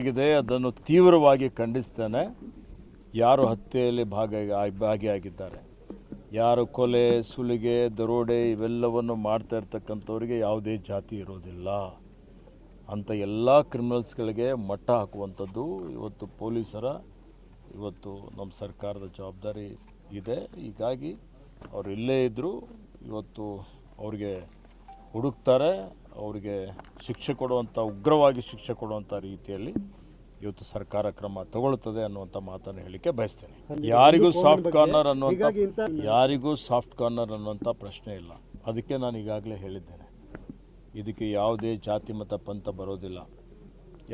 ಆಗಿದೆ, ಅದನ್ನು ತೀವ್ರವಾಗಿ ಖಂಡಿಸ್ತೇನೆ. ಯಾರು ಹತ್ಯೆಯಲ್ಲಿ ಭಾಗಿಯಾಗಿದ್ದಾರೆ, ಯಾರು ಕೊಲೆ, ಸುಲಿಗೆ, ದರೋಡೆ ಇವೆಲ್ಲವನ್ನು ಮಾಡ್ತಾ ಇರ್ತಕ್ಕಂಥವ್ರಿಗೆ ಯಾವುದೇ ಜಾತಿ ಇರೋದಿಲ್ಲ. ಅಂಥ ಎಲ್ಲ ಕ್ರಿಮಿನಲ್ಸ್ಗಳಿಗೆ ಮಟ್ಟ ಹಾಕುವಂಥದ್ದು ಇವತ್ತು ಪೊಲೀಸರ ನಮ್ಮ ಸರ್ಕಾರದ ಜವಾಬ್ದಾರಿ ಇದೆ. ಹೀಗಾಗಿ ಅವರು ಇಲ್ಲೇ ಇದ್ದರೂ ಇವತ್ತು ಅವ್ರಿಗೆ ಹುಡುಕ್ತಾರೆ, ಅವರಿಗೆ ಶಿಕ್ಷೆ ಕೊಡುವಂಥ, ಉಗ್ರವಾಗಿ ಶಿಕ್ಷೆ ಕೊಡುವಂಥ ರೀತಿಯಲ್ಲಿ ಇವತ್ತು ಸರ್ಕಾರ ಕ್ರಮ ತಗೊಳ್ತದೆ ಅನ್ನುವಂಥ ಮಾತನ್ನು ಹೇಳಲಿಕ್ಕೆ ಬಯಸ್ತೇನೆ. ಯಾರಿಗೂ ಸಾಫ್ಟ್ ಕಾರ್ನರ್ ಅನ್ನುವಂಥ ಪ್ರಶ್ನೆ ಇಲ್ಲ. ಅದಕ್ಕೆ ನಾನು ಈಗಾಗಲೇ ಹೇಳಿದ್ದೇನೆ, ಇದಕ್ಕೆ ಯಾವುದೇ ಜಾತಿ ಮತ ಪಂಥ ಬರೋದಿಲ್ಲ.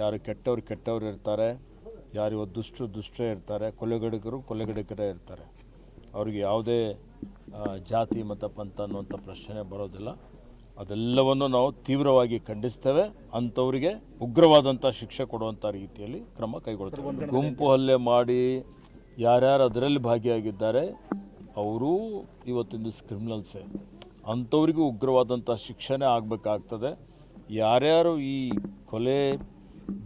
ಯಾರು ಕೆಟ್ಟವ್ರು ಇರ್ತಾರೆ, ಯಾರು ದುಷ್ಟರೇ ಇರ್ತಾರೆ, ಕೊಲೆಗಡಿಗರೇ ಇರ್ತಾರೆ. ಅವ್ರಿಗೆ ಯಾವುದೇ ಜಾತಿ ಮತ ಪಂಥ ಅನ್ನುವಂಥ ಪ್ರಶ್ನೆ ಬರೋದಿಲ್ಲ. ಅದೆಲ್ಲವನ್ನು ನಾವು ತೀವ್ರವಾಗಿ ಖಂಡಿಸ್ತೇವೆ. ಅಂಥವರಿಗೆ ಉಗ್ರವಾದಂಥ ಶಿಕ್ಷೆ ಕೊಡುವಂಥ ರೀತಿಯಲ್ಲಿ ಕ್ರಮ ಕೈಗೊಳ್ತೇವೆ. ಗುಂಪು ಹಲ್ಲೆ ಮಾಡಿ ಯಾರ್ಯಾರು ಅದರಲ್ಲಿ ಭಾಗಿಯಾಗಿದ್ದಾರೆ ಅವರು ಇವತ್ತಿನ ಕ್ರಿಮಿನಲ್ಸೇ. ಅಂಥವರಿಗೂ ಉಗ್ರವಾದಂಥ ಶಿಕ್ಷೆನೇ ಆಗಬೇಕಾಗ್ತದೆ. ಯಾರ್ಯಾರು ಈ ಕೊಲೆ,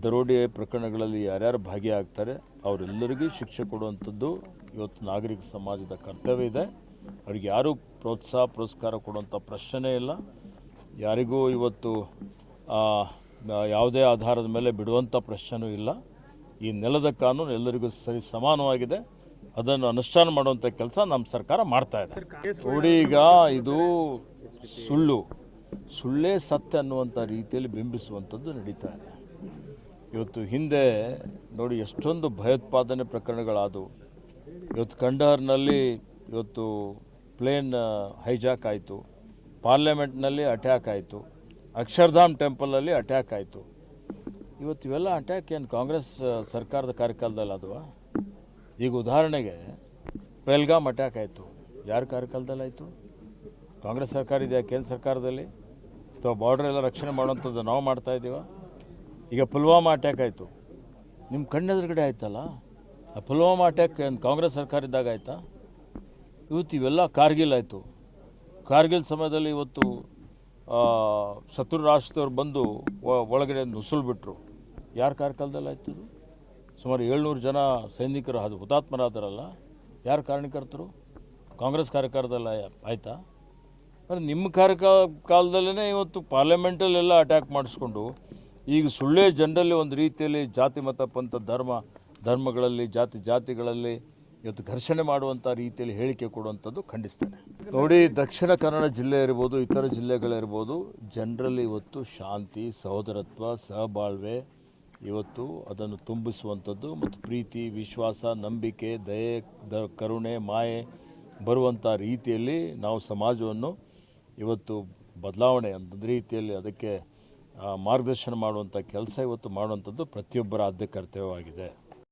ದರೋಡೆ ಪ್ರಕರಣಗಳಲ್ಲಿ ಯಾರ್ಯಾರು ಭಾಗಿಯಾಗ್ತಾರೆ ಅವರೆಲ್ಲರಿಗೂ ಶಿಕ್ಷೆ ಕೊಡುವಂಥದ್ದು ಇವತ್ತು ನಾಗರಿಕ ಸಮಾಜದ ಕರ್ತವ್ಯ ಇದೆ. ಅವ್ರಿಗೆ ಯಾರೂ ಪುರಸ್ಕಾರ ಕೊಡುವಂಥ ಪ್ರಶ್ನೆ ಇಲ್ಲ. ಯಾರಿಗೂ ಇವತ್ತು ಯಾವುದೇ ಆಧಾರದ ಮೇಲೆ ಬಿಡುವಂಥ ಪ್ರಶ್ನೆಯೂ ಇಲ್ಲ. ಈ ನೆಲದ ಕಾನೂನು ಎಲ್ಲರಿಗೂ ಸರಿ ಸಮಾನವಾಗಿದೆ. ಅದನ್ನು ಅನುಷ್ಠಾನ ಮಾಡುವಂಥ ಕೆಲಸ ನಮ್ಮ ಸರ್ಕಾರ ಮಾಡ್ತಾ ಇದೆ. ನೋಡಿ, ಈಗ ಇದು ಸುಳ್ಳೇ ಸತ್ಯ ಅನ್ನುವಂಥ ರೀತಿಯಲ್ಲಿ ಬಿಂಬಿಸುವಂಥದ್ದು ನಡೀತಾ ಇದೆ. ಇವತ್ತು ಹಿಂದೆ ನೋಡಿ ಎಷ್ಟೊಂದು ಭಯೋತ್ಪಾದನೆ ಪ್ರಕರಣಗಳಾದವು. ಇವತ್ತು ಕಂಡಹಾರ್ನಲ್ಲಿ ಇವತ್ತು ಪ್ಲೇನ್ ಹೈಜಾಕ್ ಆಯಿತು, ಪಾರ್ಲಿಮೆಂಟ್ನಲ್ಲಿ ಅಟ್ಯಾಕ್ ಆಯಿತು, ಅಕ್ಷರಧಾಮ್ ಟೆಂಪಲಲ್ಲಿ ಅಟ್ಯಾಕ್ ಆಯಿತು. ಇವತ್ತು ಇವೆಲ್ಲ ಅಟ್ಯಾಕ್ ಏನು ಕಾಂಗ್ರೆಸ್ ಸರ್ಕಾರದ ಕಾರ್ಯಕಾಲದಲ್ಲಿ ಆದವಾ? ಈಗ ಉದಾಹರಣೆಗೆ ಪೆಹಲ್ಗಾಮ್ ಅಟ್ಯಾಕ್ ಆಯಿತು, ಯಾರ ಕಾರ್ಯಕಾಲದಲ್ಲಿ ಆಯಿತು? ಕಾಂಗ್ರೆಸ್ ಸರ್ಕಾರ ಇದೆಯಾ ಕೇಂದ್ರ ಸರ್ಕಾರದಲ್ಲಿ? ಅಥವಾ ಬಾರ್ಡರ್ ಎಲ್ಲ ರಕ್ಷಣೆ ಮಾಡುವಂಥದ್ದು ನಾವು ಮಾಡ್ತಾ ಇದ್ದೀವ? ಈಗ ಪುಲ್ವಾಮಾ ಅಟ್ಯಾಕ್ ಆಯಿತು, ನಿಮ್ಮ ಕಣ್ಣೆದುರುಗಡೆ ಆಯ್ತಲ್ಲ. ಆ ಪುಲ್ವಾಮಾ ಅಟ್ಯಾಕ್ ಕಾಂಗ್ರೆಸ್ ಸರ್ಕಾರ ಇದ್ದಾಗ ಆಯಿತಾ? ಇವತ್ತು ಇವೆಲ್ಲ ಕಾರ್ಗಿಲ್ ಆಯಿತು. ಕಾರ್ಗಿಲ್ ಸಮಯದಲ್ಲಿ ಇವತ್ತು ಶತ್ರು ರಾಷ್ಟ್ರದವ್ರು ಬಂದು ಒಳಗಡೆ ನುಸುಳು ಬಿಟ್ಟರು. ಯಾರ ಕಾರ್ಯಕಾಲದಲ್ಲಿ ಆಯಿತು? ಸುಮಾರು 700 ಜನ ಸೈನಿಕರು ಅದು ಹುತಾತ್ಮರಾದರಲ್ಲ, ಯಾರು ಕಾರಣಕರ್ತರು? ಕಾಂಗ್ರೆಸ್ ಕಾರ್ಯಕಾಲದಲ್ಲಿ ಆಯಿತಾ? ಅಂದರೆ ನಿಮ್ಮ ಕಾಲದಲ್ಲೇ ಇವತ್ತು ಪಾರ್ಲಿಮೆಂಟಲ್ಲೆಲ್ಲ ಅಟ್ಯಾಕ್ ಮಾಡಿಸ್ಕೊಂಡು ಈಗ ಸುಳ್ಳೇ ಜನರಲ್ಲಿ ಒಂದು ರೀತಿಯಲ್ಲಿ ಜಾತಿ ಮತ ಪಂಥ ಧರ್ಮಗಳಲ್ಲಿ ಜಾತಿಗಳಲ್ಲಿ ಇವತ್ತು ಘರ್ಷಣೆ ಮಾಡುವಂಥ ರೀತಿಯಲ್ಲಿ ಹೇಳಿಕೆ ಕೊಡುವಂಥದ್ದು ಖಂಡಿಸ್ತೇನೆ. ನೋಡಿ, ದಕ್ಷಿಣ ಕನ್ನಡ ಜಿಲ್ಲೆ ಇರ್ಬೋದು, ಇತರ ಜಿಲ್ಲೆಗಳಿರ್ಬೋದು, ಜನರಲ್ಲಿ ಇವತ್ತು ಶಾಂತಿ, ಸಹೋದರತ್ವ, ಸಹಬಾಳ್ವೆ ಇವತ್ತು ಅದನ್ನು ತುಂಬಿಸುವಂಥದ್ದು ಮತ್ತು ಪ್ರೀತಿ, ವಿಶ್ವಾಸ, ನಂಬಿಕೆ, ದಯೆ, ಕರುಣೆ, ಮಾಯೆ ಬರುವಂಥ ರೀತಿಯಲ್ಲಿ ನಾವು ಸಮಾಜವನ್ನು ಇವತ್ತು ಬದಲಾವಣೆ ಒಂದು ರೀತಿಯಲ್ಲಿ ಅದಕ್ಕೆ ಮಾರ್ಗದರ್ಶನ ಮಾಡುವಂಥ ಕೆಲಸ ಇವತ್ತು ಮಾಡುವಂಥದ್ದು ಪ್ರತಿಯೊಬ್ಬರ ಆದ್ಯ ಕರ್ತವ್ಯವಾಗಿದೆ.